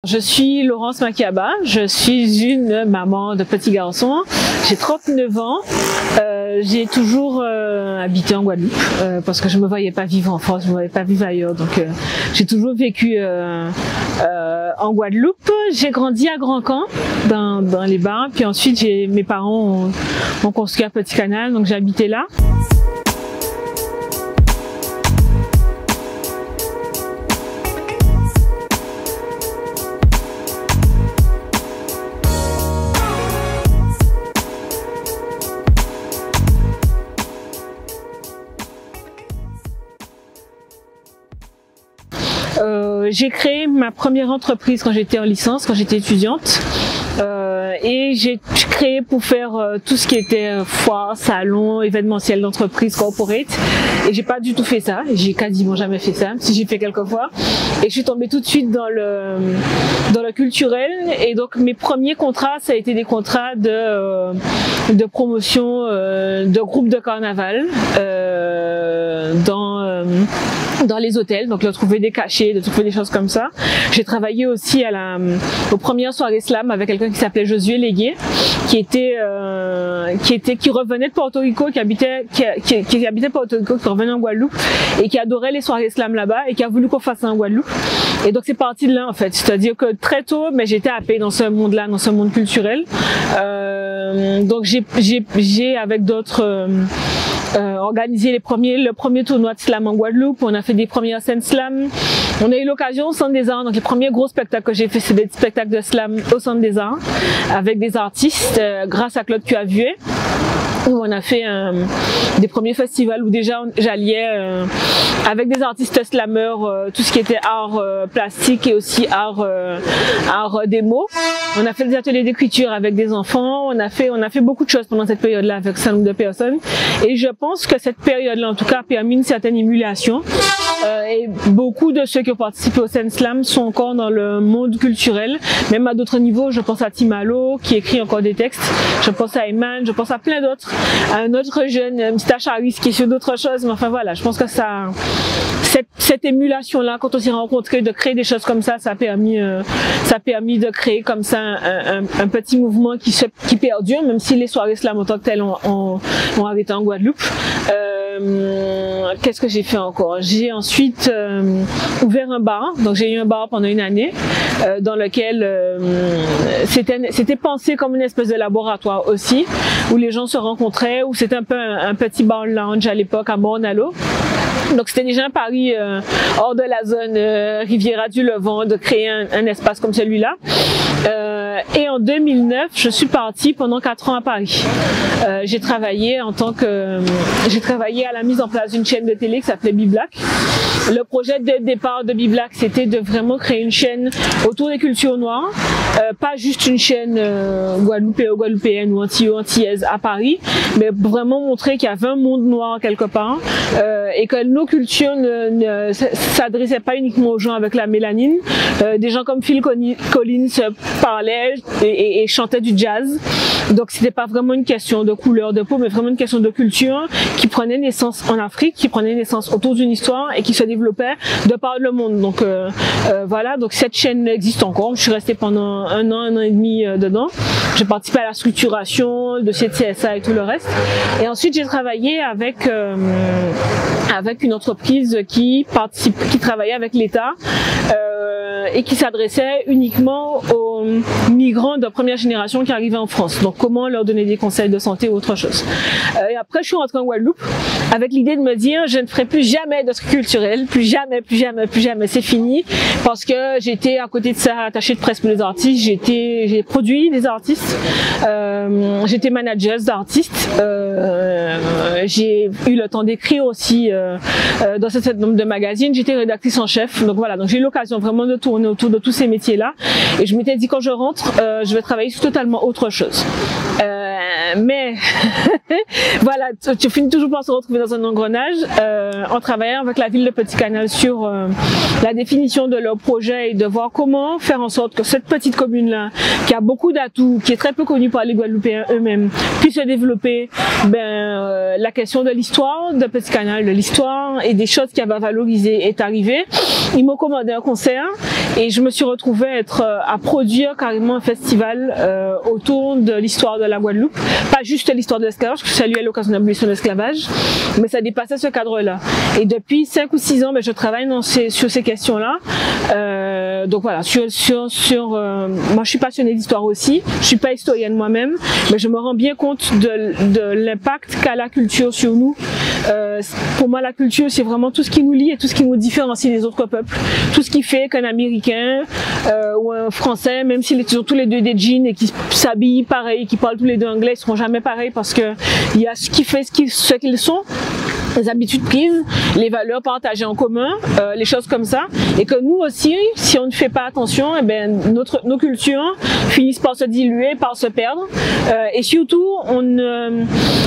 Je suis Laurence Makiaba, je suis une maman de petits garçons, j'ai 39 ans, j'ai toujours habité en Guadeloupe parce que je me voyais pas vivre en France, je me voyais pas vivre ailleurs, donc j'ai toujours vécu en Guadeloupe. J'ai grandi à Grand Camp dans les bars, puis ensuite mes parents ont construit un petit canal, donc j'ai habité là. J'ai créé ma première entreprise quand j'étais en licence, quand j'étais étudiante. Et j'ai créé pour faire tout ce qui était foire, salon, événementiel d'entreprise, corporate. Et j'ai pas du tout fait ça. J'ai quasiment jamais fait ça, même si j'ai fait quelques fois. Et je suis tombée tout de suite dans le culturel. Et donc mes premiers contrats, ça a été des contrats de promotion de groupes de carnaval dans les hôtels, donc de trouver des cachets, de trouver des choses comme ça. J'ai travaillé aussi aux premières soirées slam avec quelqu'un qui s'appelait Josué Légué, qui revenait de Porto Rico, qui habitait Porto Rico, qui revenait en Guadeloupe et qui adorait les soirées slam là-bas et qui a voulu qu'on fasse ça en Guadeloupe. Et donc c'est parti de là en fait, c'est-à-dire que très tôt, mais j'étais happée dans ce monde-là, dans ce monde culturel. Donc j'ai avec d'autres organisé le premier tournoi de slam en Guadeloupe. On a fait des premières scènes slam. On a eu l'occasion au Centre des Arts, donc les premiers gros spectacles que j'ai fait, c'est des spectacles de slam au Centre des Arts avec des artistes, grâce à Claude Cuavuet, où on a fait des premiers festivals où déjà j'alliais avec des artistes slameurs tout ce qui était art plastique et aussi art démo. On a fait des ateliers d'écriture avec des enfants, on a fait beaucoup de choses pendant cette période-là avec un certain nombre de personnes, et je pense que cette période-là en tout cas a permis une certaine émulation. Et beaucoup de ceux qui ont participé au Scène Slam sont encore dans le monde culturel, même à d'autres niveaux. Je pense à Timalo qui écrit encore des textes, je pense à Eman, je pense à plein d'autres, à un autre jeune, Mstache Harris qui est sur d'autres choses, mais enfin voilà, je pense que cette émulation-là, quand on s'est rencontrés, de créer des choses comme ça, ça a permis de créer comme ça un petit mouvement qui perdure, même si les soirées slam en tant que telles ont arrêté en Guadeloupe. Qu'est-ce que j'ai fait encore? J'ai ensuite ouvert un bar, donc j'ai eu un bar pendant une année dans lequel c'était pensé comme une espèce de laboratoire aussi, où les gens se rencontraient, où c'était un peu un petit bar lounge à l'époque à Morne-à-l'eau. Donc c'était déjà un pari hors de la zone Riviera du Levant de créer un espace comme celui-là. Et en 2009, je suis partie pendant 4 ans à Paris. J'ai travaillé à la mise en place d'une chaîne de télé qui s'appelait Biblac. Le projet de départ de Biblac, c'était de vraiment créer une chaîne autour des cultures noires, pas juste une chaîne guadeloupéenne ou antillaise à Paris, mais vraiment montrer qu'il y avait un monde noir quelque part et que nos cultures ne s'adressaient pas uniquement aux gens avec la mélanine. Des gens comme Phil Collins parlaient et chantaient du jazz. Donc c'était pas vraiment une question de couleur de peau, mais vraiment une question de culture qui prenait naissance en Afrique, qui prenait naissance autour d'une histoire et qui se développait de par le monde. Donc voilà, donc cette chaîne existe encore. Je suis restée pendant un an et demi dedans. J'ai participé à la structuration de cette CSA et tout le reste. Et ensuite j'ai travaillé avec une entreprise qui travaillait avec l'État et qui s'adressait uniquement aux migrants de première génération qui arrivaient en France. Donc comment leur donner des conseils de santé ou autre chose. Et après je suis rentrée en Guadeloupe avec l'idée de me dire je ne ferai plus jamais de trucs culturels, plus jamais, c'est fini, parce que j'étais à côté de ça attachée de presse pour les artistes, j'ai produit des artistes, j'étais manager d'artistes, j'ai eu le temps d'écrire aussi dans un certain nombre de magazines, j'étais rédactrice en chef, donc voilà, donc j'ai eu l'occasion vraiment de tourner autour de tous ces métiers-là, et je m'étais dit quand je rentre, je vais travailler sur totalement autre chose. Mais voilà, tu finis toujours par se retrouver dans un engrenage en travaillant avec la ville de Petit Canal sur la définition de leur projet et de voir comment faire en sorte que cette petite commune-là, qui a beaucoup d'atouts, qui est très peu connue par les Guadeloupéens eux-mêmes, puisse se développer. La question de l'histoire de Petit Canal, de l'histoire et des choses qu'elle va valoriser est arrivée. Ils m'ont commandé un concert Et je me suis retrouvée à produire carrément un festival autour de l'histoire de la Guadeloupe. Pas juste l'histoire de l'esclavage, que je salue à l'occasion de l'abolition de l'esclavage, mais ça dépassait ce cadre-là. Et depuis 5 ou 6 ans, je travaille sur ces questions-là. Donc voilà, moi je suis passionnée d'histoire aussi, je suis pas historienne moi-même, mais je me rends bien compte de l'impact qu'a la culture sur nous. Pour moi, la culture, c'est vraiment tout ce qui nous lie et tout ce qui nous différencie des autres peuples. Tout ce qui fait qu'un Américain ou un Français, même s'ils ont tous les deux des jeans et qui s'habillent pareil, qui parlent tous les deux anglais, ils seront jamais pareils parce que il y a ce qui fait ce qu'ils sont, les habitudes prises, les valeurs partagées en commun, les choses comme ça, et que nous aussi, si on ne fait pas attention, eh ben nos cultures finissent par se diluer, par se perdre, et surtout,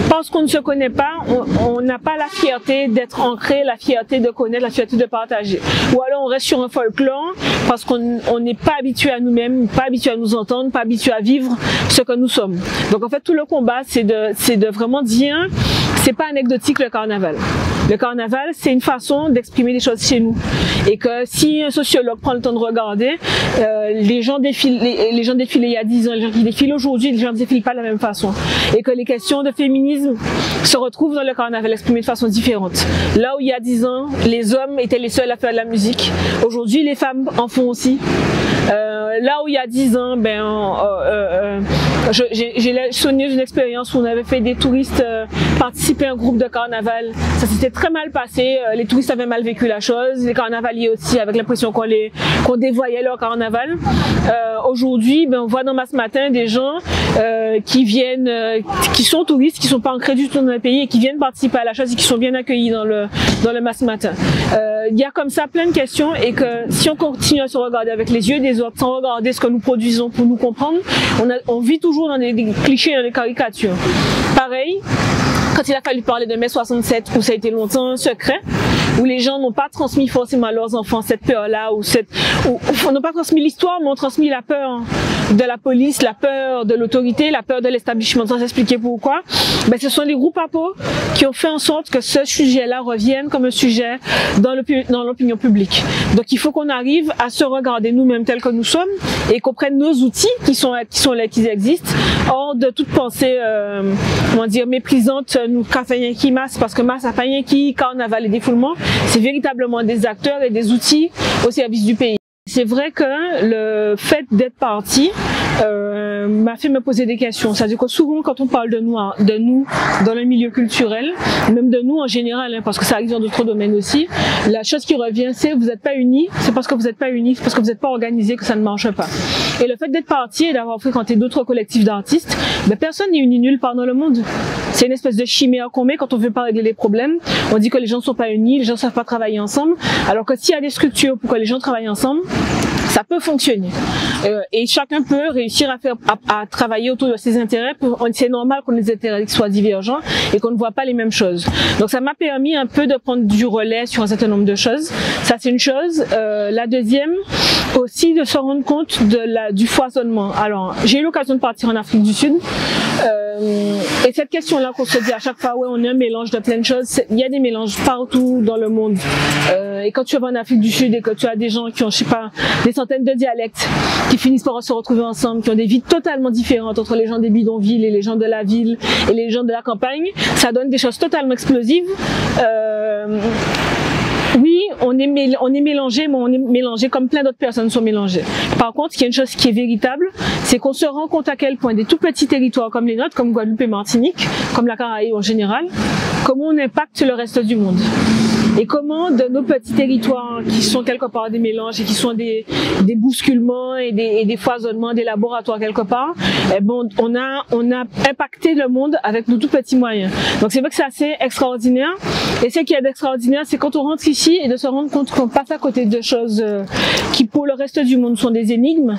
parce qu'on ne se connaît pas, on n'a pas la fierté d'être ancré, la fierté de connaître, la fierté de partager. Ou alors on reste sur un folklore parce qu'on n'est pas habitué à nous-mêmes, pas habitué à nous entendre, pas habitué à vivre ce que nous sommes. Donc en fait, tout le combat, c'est de vraiment dire, c'est pas anecdotique le carnaval. Le carnaval, c'est une façon d'exprimer des choses chez nous. Et que si un sociologue prend le temps de regarder, les gens défilaient il y a 10 ans, les gens qui défilent aujourd'hui, les gens ne défilent pas de la même façon. Et que les questions de féminisme se retrouvent dans le carnaval exprimées de façon différente. Là où il y a 10 ans, les hommes étaient les seuls à faire de la musique. Aujourd'hui, les femmes en font aussi. Là où il y a 10 ans, j'ai souvenir d'une expérience où on avait fait des touristes participer à un groupe de carnaval. Ça s'était très mal passé. Les touristes avaient mal vécu la chose. Les carnavaliers aussi, avec l'impression qu'on dévoyait leur carnaval. Aujourd'hui, on voit dans Masse Matin des gens qui sont touristes, qui sont pas ancrés du tout dans le pays et qui viennent participer à la chose et qui sont bien accueillis dans le Masse Matin. Il y a comme ça plein de questions et que si on continue à se regarder avec les yeux des autres, sans regarder ce que nous produisons pour nous comprendre, on vit toujours dans des clichés, dans des caricatures. Pareil, quand il a fallu parler de mai 67, où ça a été longtemps un secret, où les gens n'ont pas transmis forcément à leurs enfants cette peur-là, n'ont pas transmis l'histoire, mais ont transmis la peur de la police, la peur de l'autorité, la peur de l'établissement, sans expliquer pourquoi. Ce sont les groupes à peau qui ont fait en sorte que ce sujet-là revienne comme un sujet dans l'opinion publique. Donc il faut qu'on arrive à se regarder nous-mêmes tels que nous sommes et qu'on prenne nos outils qui sont là, qui existent, hors de toute pensée, méprisante, nous, qui masse, parce que masse, qui carnaval et défoulement, c'est véritablement des acteurs et des outils au service du pays. C'est vrai que le fait d'être parti m'a fait me poser des questions. C'est-à-dire que souvent, quand on parle de nous dans le milieu culturel, même de nous en général, parce que ça arrive dans d'autres domaines aussi, la chose qui revient, c'est vous n'êtes pas unis, c'est parce que vous n'êtes pas unis, c'est parce que vous n'êtes pas organisés que ça ne marche pas. Et le fait d'être parti et d'avoir fréquenté d'autres collectifs d'artistes, personne n'est uni nulle part dans le monde. C'est une espèce de chimère qu'on met quand on veut pas régler les problèmes. On dit que les gens ne sont pas unis, les gens ne savent pas travailler ensemble, alors que s'il y a des structures pour que les gens travaillent ensemble, ça peut fonctionner. Et chacun peut réussir à travailler autour de ses intérêts. C'est normal qu'on ait des intérêts qui soient divergents et qu'on ne voit pas les mêmes choses. Donc ça m'a permis un peu de prendre du relais sur un certain nombre de choses. Ça c'est une chose. La deuxième, aussi de se rendre compte du foisonnement. Alors j'ai eu l'occasion de partir en Afrique du Sud. Et cette question-là qu'on se dit à chaque fois, ouais, on est un mélange de plein de choses. Il y a des mélanges partout dans le monde. Et quand tu vas en Afrique du Sud et que tu as des gens qui ont, je sais pas, des centaines de dialectes, qui finissent par se retrouver ensemble, qui ont des vies totalement différentes entre les gens des bidonvilles et les gens de la ville et les gens de la campagne, ça donne des choses totalement explosives. Oui, on est mélangé, mais on est mélangé comme plein d'autres personnes sont mélangées. Par contre, il y a une chose qui est véritable, c'est qu'on se rend compte à quel point des tout petits territoires comme les nôtres, comme Guadeloupe et Martinique, comme la Caraïbe en général, comment on impacte le reste du monde. Et comment de nos petits territoires qui sont quelque part des mélanges et qui sont des bousculements et des foisonnements, des laboratoires quelque part, on a impacté le monde avec nos tout petits moyens. Donc c'est vrai que c'est assez extraordinaire. Et ce qui est extraordinaire, c'est quand on rentre ici et de se rendre compte qu'on passe à côté de choses qui pour le reste du monde sont des énigmes,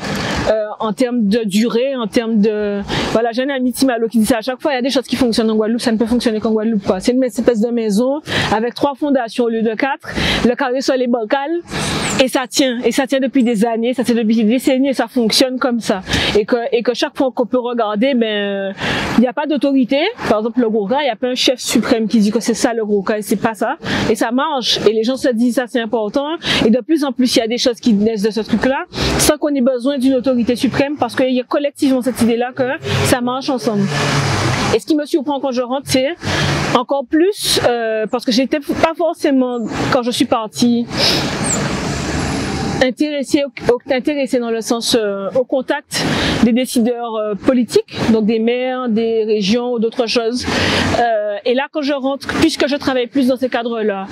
en termes de durée, en termes de... Voilà, j'ai un ami Timalo qui dit ça à chaque fois, il y a des choses qui fonctionnent en Guadeloupe, ça ne peut fonctionner qu'en Guadeloupe pas. C'est une espèce de maison avec 3 fondations au lieu de 4, le carré sol est bancal, et ça tient depuis des années, ça tient depuis des décennies, et ça fonctionne comme ça. Et que chaque fois qu'on peut regarder, ben, il n'y a pas d'autorité. Par exemple, le Gros Cas, il n'y a pas un chef suprême qui dit que c'est ça le Gros Cas, et c'est pas ça. Et ça marche. Et les gens se disent ça, c'est important. Et de plus en plus, il y a des choses qui naissent de ce truc-là, sans qu'on ait besoin d'une autorité suprême, parce qu'il y a collectivement cette idée-là que ça marche ensemble. Et ce qui me surprend quand je rentre, c'est encore plus, parce que j'étais pas forcément, quand je suis partie, intéressé dans le sens au contact des décideurs politiques, donc des maires, des régions ou d'autres choses. Et là, quand je rentre, puisque je travaille plus dans ces cadres-là,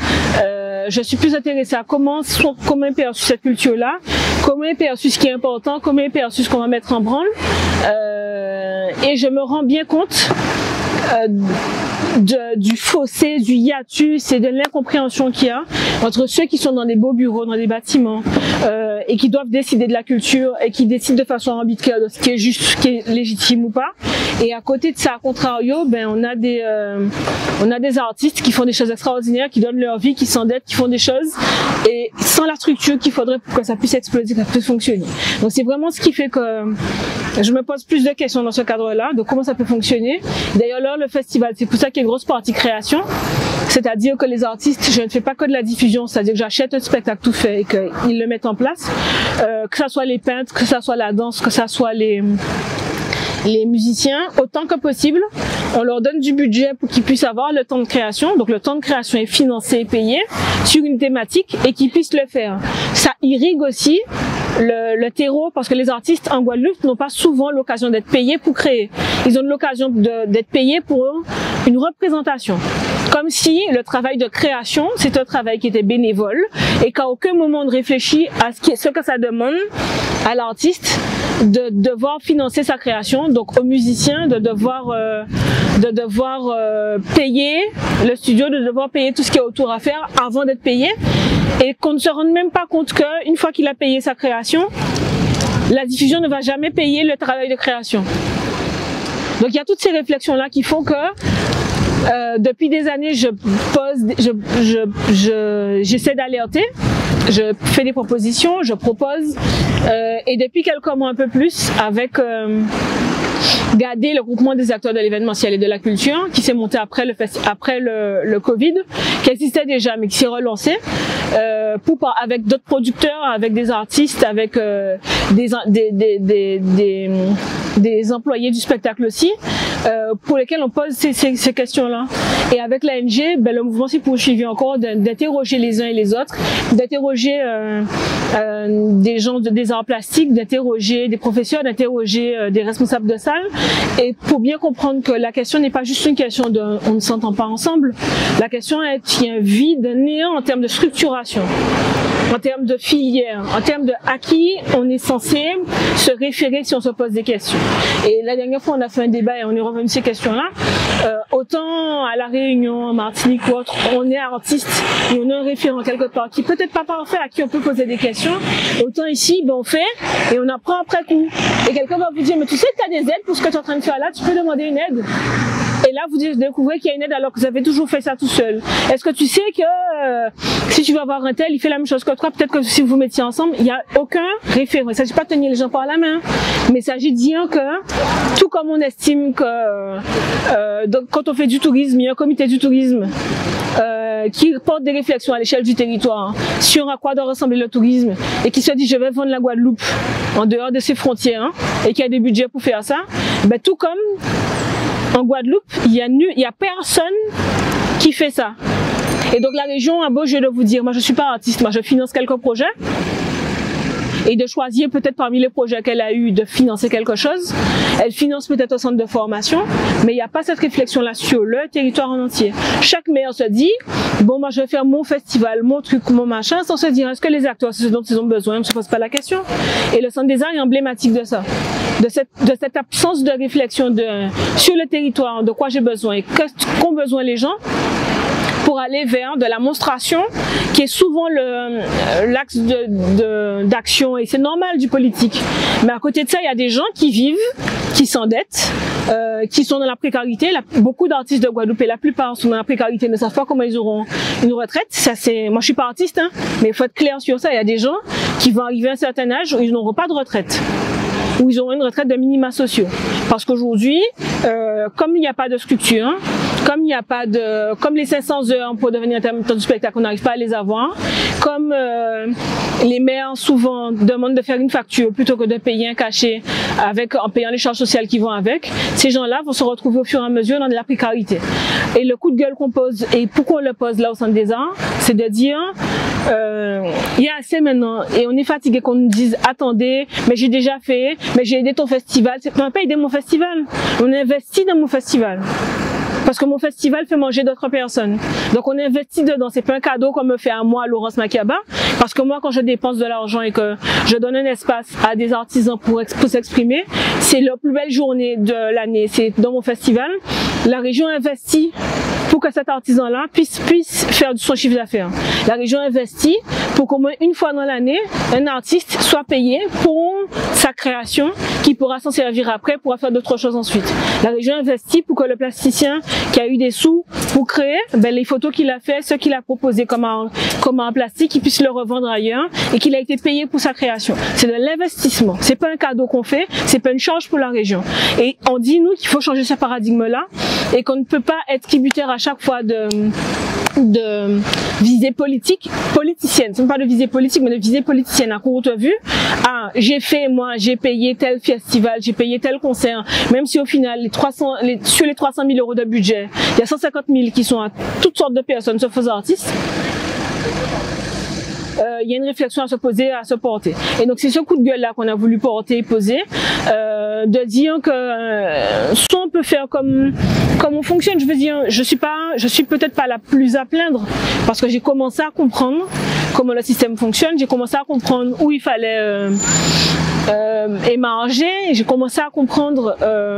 je suis plus intéressée à comment est perçue cette culture-là, comment est perçu ce qui est important, comment est perçu ce qu'on va mettre en branle. Et je me rends bien compte du fossé, du hiatus et de l'incompréhension qu'il y a entre ceux qui sont dans des beaux bureaux, dans des bâtiments, et qui doivent décider de la culture et qui décident de façon arbitraire de ce qui est juste, ce qui est légitime ou pas. Et à côté de ça, à contrario, ben on a des artistes qui font des choses extraordinaires, qui donnent leur vie, qui s'endettent, qui font des choses, et sans la structure qu'il faudrait pour que ça puisse exploser, que ça puisse fonctionner. Donc c'est vraiment ce qui fait que je me pose plus de questions dans ce cadre-là, de comment ça peut fonctionner. D'ailleurs, là, le festival, c'est pour ça qu'il y a une grosse partie création. C'est-à-dire que les artistes, je ne fais pas que de la diffusion, c'est-à-dire que j'achète un spectacle tout fait et qu'ils le mettent en place. Que ça soit les peintres, que ça soit la danse, que ça soit les musiciens, autant que possible, on leur donne du budget pour qu'ils puissent avoir le temps de création. Donc le temps de création est financé et payé sur une thématique et qu'ils puissent le faire. Ça irrigue aussi le terreau, parce que les artistes en Guadeloupe n'ont pas souvent l'occasion d'être payés pour créer. Ils ont l'occasion d'être payés pour une représentation. Comme si le travail de création, c'est un travail qui était bénévole et qu'à aucun moment on ne réfléchit à ce que ça demande à l'artiste de devoir financer sa création, donc aux musiciens de devoir payer le studio, de devoir payer tout ce qui est autour à faire avant d'être payé, et qu'on ne se rende même pas compte qu'une fois qu'il a payé sa création, la diffusion ne va jamais payer le travail de création. Donc il y a toutes ces réflexions-là qui font que depuis des années, j'essaie d'alerter, je fais des propositions, je propose, et depuis quelques mois un peu plus, avec GADE, le groupement des acteurs de l'événementiel et de la culture, qui s'est monté après le Covid, qui existait déjà mais qui s'est relancé, avec d'autres producteurs, avec des artistes, avec des employés du spectacle aussi, pour lesquels on pose ces questions-là. Et avec l'ANG, ben, le mouvement s'est poursuivi encore d'interroger les uns et les autres, d'interroger des gens des arts plastiques, d'interroger des professeurs, d'interroger des responsables de salle, et pour bien comprendre que la question n'est pas juste une question de on ne s'entend pas ensemble, la question est qu'il y a un vide, un néant en termes de structuration, en termes de filière, en termes de à qui on est censé se référer si on se pose des questions. Et la dernière fois on a fait un débat et on est revenu sur ces questions-là. Autant à La Réunion, en Martinique ou autre, on est artiste et on a un référent quelque part qui peut-être pas parfait, à qui on peut poser des questions. Autant ici, ben on fait et on apprend après coup. Et quelqu'un va vous dire, mais tu sais que tu as des aides pour ce que tu es en train de faire là, tu peux demander une aide. Et là, vous découvrez qu'il y a une aide alors que vous avez toujours fait ça tout seul. Est-ce que tu sais que si tu vas voir un tel, il fait la même chose que toi, peut-être que si vous mettiez ensemble, il n'y a aucun référent. Il ne s'agit pas de tenir les gens par la main, mais il s'agit de dire que, tout comme on estime que donc, quand on fait du tourisme, il y a un comité du tourisme qui porte des réflexions à l'échelle du territoire sur à quoi doit ressembler le tourisme et qui se dit je vais vendre la Guadeloupe en dehors de ses frontières et qui a des budgets pour faire ça, ben, tout comme en Guadeloupe, il y a personne qui fait ça. Et donc la région a beau jeu de vous dire, moi je suis pas artiste, moi je finance quelques projets, et de choisir peut-être parmi les projets qu'elle a eu de financer quelque chose. Elle finance peut-être un centre de formation, mais il n'y a pas cette réflexion-là sur le territoire en entier. Chaque maire se dit, bon, moi je vais faire mon festival, mon truc, mon machin, sans se dire, est-ce que les acteurs, c'est ce dont ils ont besoin, ne se posent pas la question. Et le centre des arts est emblématique de ça, de cette absence de réflexion sur le territoire, de quoi j'ai besoin et qu'ont besoin les gens, pour aller vers de la monstration, qui est souvent l'axe d'action, et c'est normal du politique. Mais à côté de ça, il y a des gens qui vivent, qui s'endettent, qui sont dans la précarité. Beaucoup d'artistes de Guadeloupe, et la plupart sont dans la précarité, ne savent pas comment ils auront une retraite. Ça, moi je suis pas artiste, hein, mais il faut être clair sur ça. Il y a des gens qui vont arriver à un certain âge où ils n'auront pas de retraite, où ils auront une retraite de minima sociaux. Parce qu'aujourd'hui, comme il n'y a pas de structure, comme il n'y a pas de, comme les 500 heures pour devenir intermittent du spectacle, on n'arrive pas à les avoir, comme les maires souvent demandent de faire une facture plutôt que de payer un cachet en payant les charges sociales qui vont avec, ces gens-là vont se retrouver au fur et à mesure dans de la précarité. Et le coup de gueule qu'on pose, et pourquoi on le pose là au Centre des Arts, c'est de dire il y a assez maintenant, et on est fatigué qu'on nous dise attendez, mais j'ai déjà fait, mais j'ai aidé ton festival. On n'a pas aidé mon festival, on investit dans mon festival. Parce que mon festival fait manger d'autres personnes. Donc on investit dedans. C'est pas un cadeau qu'on me fait à moi, Laurence Makiaba. Parce que moi, quand je dépense de l'argent et que je donne un espace à des artisans pour s'exprimer, c'est la plus belle journée de l'année. C'est dans mon festival. La région investit pour que cet artisan-là puisse faire son chiffre d'affaires. La région investit pour qu'au moins une fois dans l'année, un artiste soit payé pour sa création, qui pourra s'en servir après, pourra faire d'autres choses ensuite. La région investit pour que le plasticien qui a eu des sous pour créer, les photos qu'il a fait, ce qu'il a proposé comme en plastique, il puisse le revendre ailleurs et qu'il a été payé pour sa création. C'est de l'investissement. C'est pas un cadeau qu'on fait, c'est pas une charge pour la région. Et on dit, nous, qu'il faut changer ce paradigme-là et qu'on ne peut pas être tributaire à chaque fois de visée politicienne. Ce n'est pas de visée politique, mais de visée politicienne à courte vue. Ah, j'ai payé tel festival, j'ai payé tel concert, même si au final, sur les 300 000 € de budget, il y a 150 000 qui sont à toutes sortes de personnes se faisant artistes. Il y a une réflexion à se poser, à se porter. Et donc c'est ce coup de gueule là qu'on a voulu porter et poser, de dire que soit on peut faire comme on fonctionne. Je veux dire, je suis peut-être pas la plus à plaindre parce que j'ai commencé à comprendre comment le système fonctionne, j'ai commencé à comprendre où il fallait émarger, j'ai commencé à comprendre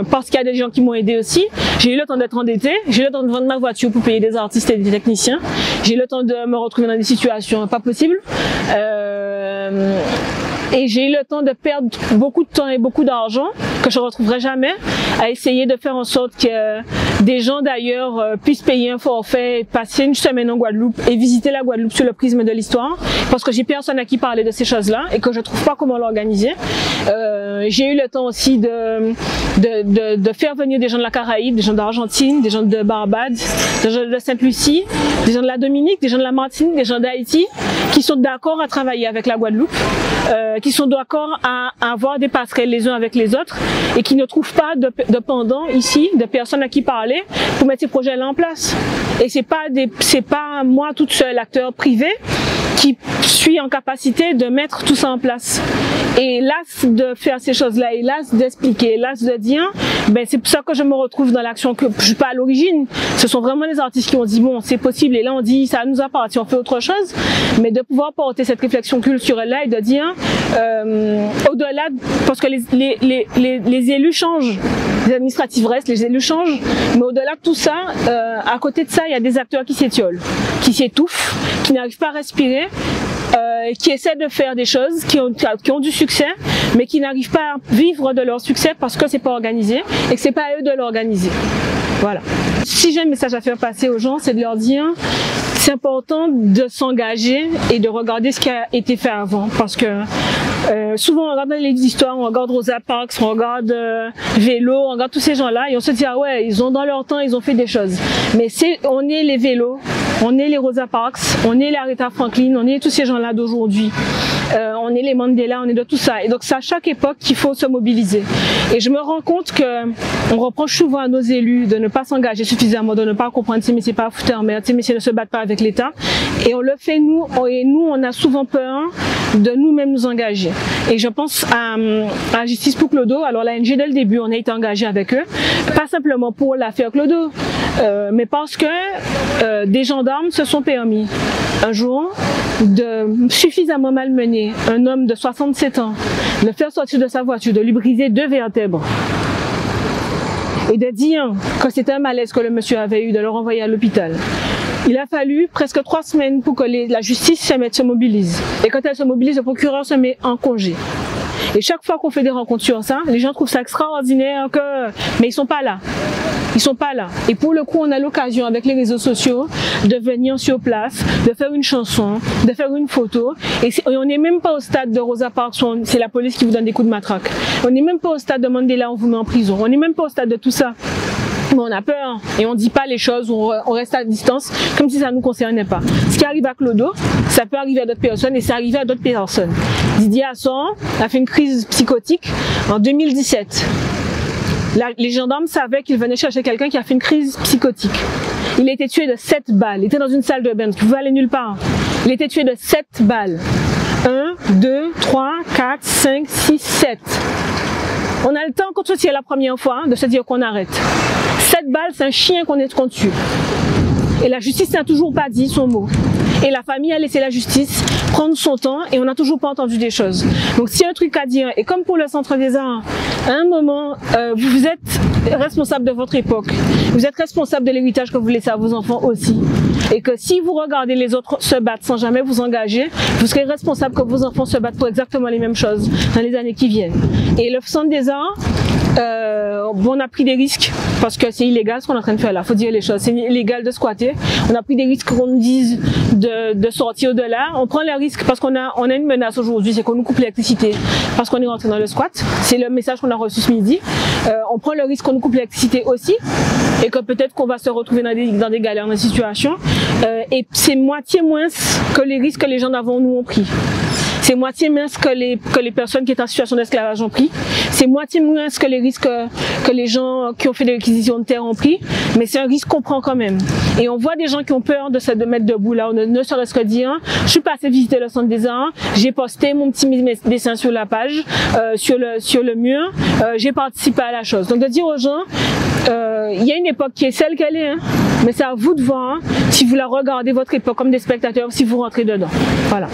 parce qu'il y a des gens qui m'ont aidé aussi. J'ai eu le temps d'être endettée, j'ai eu le temps de vendre ma voiture pour payer des artistes et des techniciens, j'ai eu le temps de me retrouver dans des situations pas possibles, et j'ai eu le temps de perdre beaucoup de temps et beaucoup d'argent que je ne retrouverai jamais à essayer de faire en sorte que des gens d'ailleurs puissent payer un forfait, passer une semaine en Guadeloupe et visiter la Guadeloupe sur le prisme de l'histoire, parce que j'ai personne à qui parler de ces choses-là et que je trouve pas comment l'organiser. J'ai eu le temps aussi de faire venir des gens de la Caraïbe, des gens d'Argentine, des gens de Barbade, des gens de Sainte-Lucie, des gens de la Dominique, des gens de la Martinique, des gens d'Haïti, qui sont d'accord à travailler avec la Guadeloupe, qui sont d'accord à avoir des passerelles les uns avec les autres et qui ne trouvent pas de pendant ici, de personnes à qui parler pour mettre ces projets-là en place. Et c'est pas moi toute seule, acteur privé, qui suis en capacité de mettre tout ça en place. Et las de faire ces choses-là, et las d'expliquer, las de dire, c'est pour ça que je me retrouve dans l'action, que je suis pas à l'origine. Ce sont vraiment les artistes qui ont dit bon, c'est possible, et là on dit ça nous appartient, on fait autre chose. Mais de pouvoir porter cette réflexion culturelle-là et de dire au-delà, parce que les élus changent, les administratifs restent, les élus changent, mais au-delà de tout ça, à côté de ça, il y a des acteurs qui s'étiolent, qui s'étouffent, qui n'arrivent pas à respirer, qui essaient de faire des choses, qui ont du succès, mais qui n'arrivent pas à vivre de leur succès parce que c'est pas organisé et que c'est pas à eux de l'organiser. Voilà. Si j'ai un message à faire passer aux gens, c'est de leur dire c'est important de s'engager et de regarder ce qui a été fait avant, parce que souvent on regarde les histoires, on regarde Rosa Parks, on regarde Vélo, on regarde tous ces gens-là et on se dit ah ouais, ils ont dans leur temps, ils ont fait des choses. Mais on est les Vélos, on est les Rosa Parks, on est les Aretha Franklin, on est tous ces gens-là d'aujourd'hui. On est les Mandela, on est de tout ça. Et donc c'est à chaque époque qu'il faut se mobiliser. Et je me rends compte que on reproche souvent à nos élus de ne pas s'engager suffisamment, de ne pas comprendre ces métiers pas à foutre en merde, ces métiers ne se battent pas avec l'État. Et on le fait nous, et nous on a souvent peur de nous-mêmes nous engager. Et je pense à Justice pour Clodo. Alors l'ANG dès le début, on a été engagé avec eux, pas simplement pour l'affaire Clodo, mais parce que des gendarmes se sont permis un jour de suffisamment malmener un homme de 67 ans, de le faire sortir de sa voiture, de lui briser 2 vertèbres et de dire que c'était un malaise que le monsieur avait eu, de le renvoyer à l'hôpital. Il a fallu presque 3 semaines pour que la justice se mobilise. Et quand elle se mobilise, le procureur se met en congé. Et chaque fois qu'on fait des rencontres sur ça, les gens trouvent ça extraordinaire, mais ils sont pas là. Ils sont pas là. Et pour le coup, on a l'occasion avec les réseaux sociaux de venir sur place, de faire une chanson, de faire une photo. Et on n'est même pas au stade de Rosa Parks, c'est la police qui vous donne des coups de matraque. On n'est même pas au stade de Mandela, on vous met en prison. On n'est même pas au stade de tout ça. Mais on a peur et on dit pas les choses, on reste à distance comme si ça nous concernait pas. Ce qui arrive à Clodo, ça peut arriver à d'autres personnes et c'est arrivé à d'autres personnes. Didier Asson a fait une crise psychotique en 2017. Les gendarmes savaient qu'ils venaient chercher quelqu'un qui a fait une crise psychotique. Il a été tué de 7 balles. Il était dans une salle de bain, qui pouvait aller nulle part. Il a été tué de 7 balles. 1, 2, 3, 4, 5, 6, 7. On a le temps, quand c'est la première fois, de se dire qu'on arrête. 7 balles, c'est un chien qu'on tue. Et la justice n'a toujours pas dit son mot. Et la famille a laissé la justice prendre son temps et on n'a toujours pas entendu des choses. Donc s'il y a un truc à dire, et comme pour le Centre des Arts, à un moment, vous êtes responsable de votre époque. Vous êtes responsable de l'héritage que vous laissez à vos enfants aussi. Et que si vous regardez les autres se battre sans jamais vous engager, vous serez responsable que vos enfants se battent pour exactement les mêmes choses dans les années qui viennent. Et le Centre des Arts, on a pris des risques parce que c'est illégal ce qu'on est en train de faire là, faut dire les choses, c'est illégal de squatter, on a pris des risques qu'on nous dise de sortir de là, on prend le risque parce qu'on a une menace aujourd'hui, c'est qu'on nous coupe l'électricité parce qu'on est rentré dans le squat, c'est le message qu'on a reçu ce midi, on prend le risque qu'on nous coupe l'électricité aussi et que peut-être qu'on va se retrouver dans des galères, dans des situations, et c'est moitié moins que les risques que les gens d'avant nous ont pris. C'est moitié moins que les personnes qui étaient en situation d'esclavage ont pris. C'est moitié moins que les risques que les gens qui ont fait des réquisitions de terre ont pris. Mais c'est un risque qu'on prend quand même. Et on voit des gens qui ont peur de se mettre debout là. On ne serait-ce que dire, je suis passé visiter le Centre des Arts, j'ai posté mon petit dessin sur la page, sur le mur, j'ai participé à la chose. Donc de dire aux gens, il y a une époque qui est celle qu'elle est, hein, mais c'est à vous de voir si vous la regardez votre époque comme des spectateurs, si vous rentrez dedans. Voilà.